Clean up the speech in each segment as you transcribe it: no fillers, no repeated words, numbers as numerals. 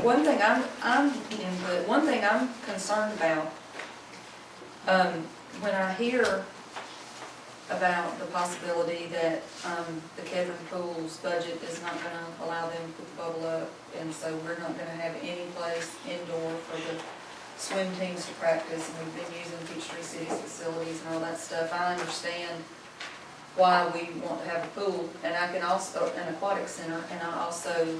one thing one thing I'm concerned about, when I hear about the possibility that the Kedron Pool's budget is not going to allow them to put the bubble up, and so we're not going to have any place indoor for the swim teams to practice, and we've been using Peachtree City's facilities and all that stuff. I understand why we want to have a pool, and I can also, an aquatic center, and I also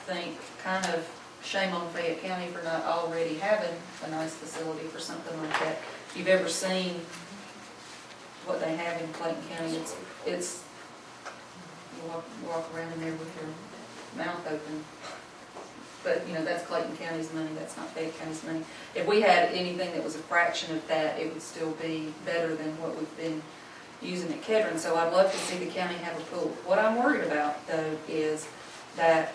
think kind of shame on Fayette County for not already having a nice facility for something like that. If you've ever seen what they have in Clayton County, it's you walk around in there with your mouth open. But, you know, that's Clayton County's money, that's not Fayette County's money. If we had anything that was a fraction of that, it would still be better than what we've been using at Kedron. So I'd love to see the county have a pool. What I'm worried about, though, is that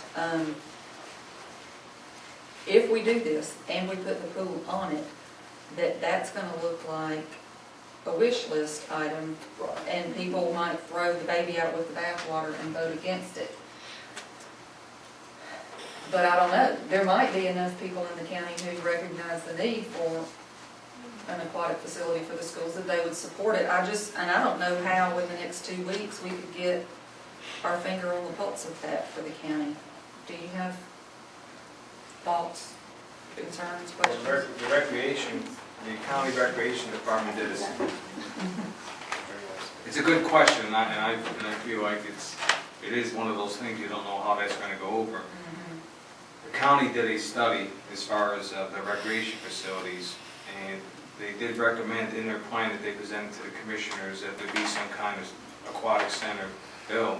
if we do this and we put the pool on it, that's going to look like a wish list item, and people might throw the baby out with the bathwater and vote against it. But I don't know. There might be enough people in the county who recognize the need for an aquatic facility for the schools that they would support it. And I don't know how in the next 2 weeks we could get our finger on the pulse of that for the county. Do you have thoughts, concerns, questions? Well, the county recreation department did this. It's a good question, and I feel like it is one of those things you don't know how that's going to go over. The county did a study as far as the recreation facilities, and they did recommend in their plan that they presented to the commissioners that there be some kind of aquatic center built.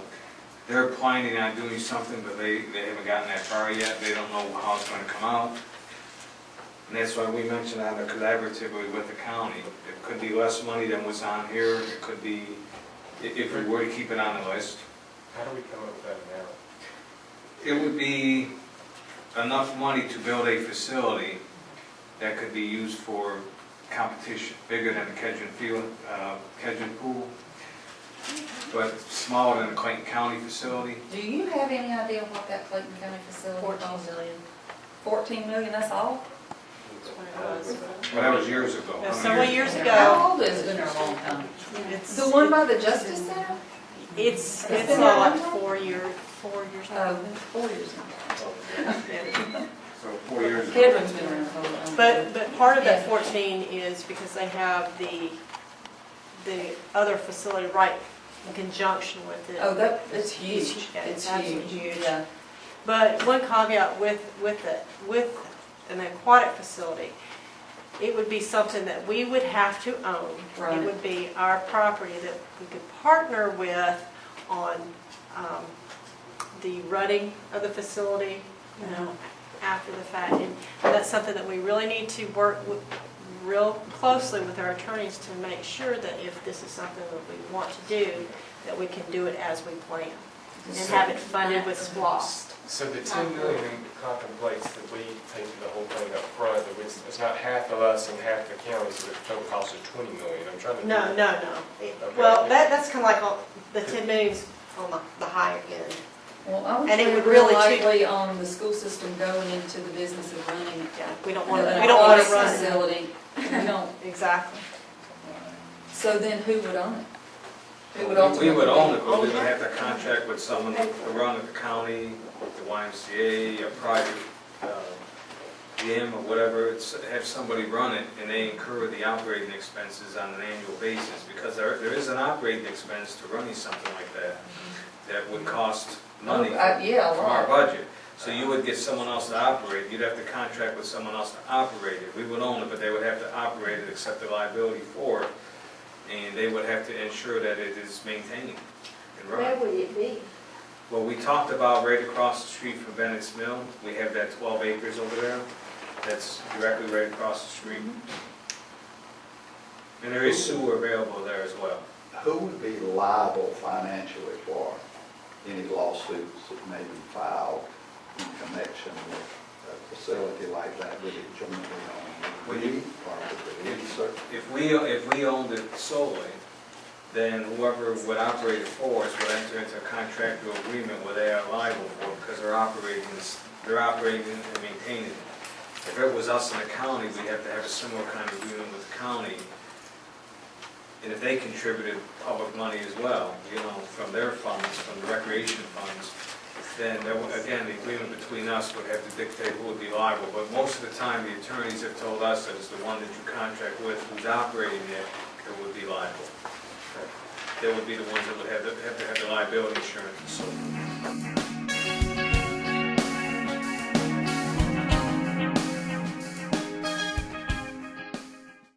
They're planning on doing something, but they haven't gotten that far yet. They don't know how it's going to come out. And that's why we mentioned on the collaboratively with the county. It could be less money than what's on here. It could be, if we were to keep it on the list. How do we come up with that amount? It would be enough money to build a facility that could be used for competition, bigger than the Kedron Pool, but smaller than the Clayton County facility. Do you have any idea what that Clayton County facility costs? 14 million. 14 million, that's all? Well, that was years ago. No, several years ago. How old is it? It's been there a long time. The one by the Justice Center? It's like 4 years. 4 years now. 4 years now. So 4 years ago. Kedron's been around a long time. But part of that 14 is because they have the other facility right in conjunction with it. Oh, it's huge. It's huge. huge. Yeah. But one caveat with an aquatic facility, it would be something that we would have to own. Right. It would be our property that we could partner with on the running of the facility, you know, after the fact. And that's something that we really need to work real closely with our attorneys to make sure that if this is something that we want to do, that we can do it as we plan and have it funded with SPLOST. So the $10 million contemplates that we pay for the whole thing up front. That it's not half of us and half the county, so the total cost is $20 million. I'm trying to. No. Okay. Well, that's kind of like the 10 million's on the higher end. Well, I would And it say would real really likely on the school system going into the business of running Yeah, we don't want to. an We don't want aquatic to run it. facility. We don't. Exactly. So then who would own it? Who would We ultimately would own it, be- but we would have to contract with someone to run at the county, the YMCA, a private gym or whatever. Have somebody run it, and they incur the operating expenses on an annual basis, because there is an operating expense to running something like that that would cost money yeah, a from our lot. budget. So you would get someone else to operate. You'd have to contract with someone else to operate it. We would own it, but they would have to operate it, accept the liability for it, and they would have to ensure that it is maintained and run. Where would it be? Well, we talked about right across the street from Bennett's Mill. We have that 12 acres over there. That's directly right across the street. And there is sewer available there as well. Who would be liable financially for any lawsuits that may be filed in connection with a facility like that? Would it jointly owned with we, or would it be certain? If we owned it solely, then whoever would operate it for us would enter into a contractual agreement where they are liable for it because they're operating and maintaining it. If it was us in the county, we'd have to have a similar kind of agreement with the county. And if they contributed public money as well, you know, from their funds, from the recreation funds, then there would, again, the agreement between us would have to dictate who would be liable. But most of the time, the attorneys have told us that it's the one that you contract with who's operating it that would be liable. They would be the ones that would have to have the liability insurance and so forth.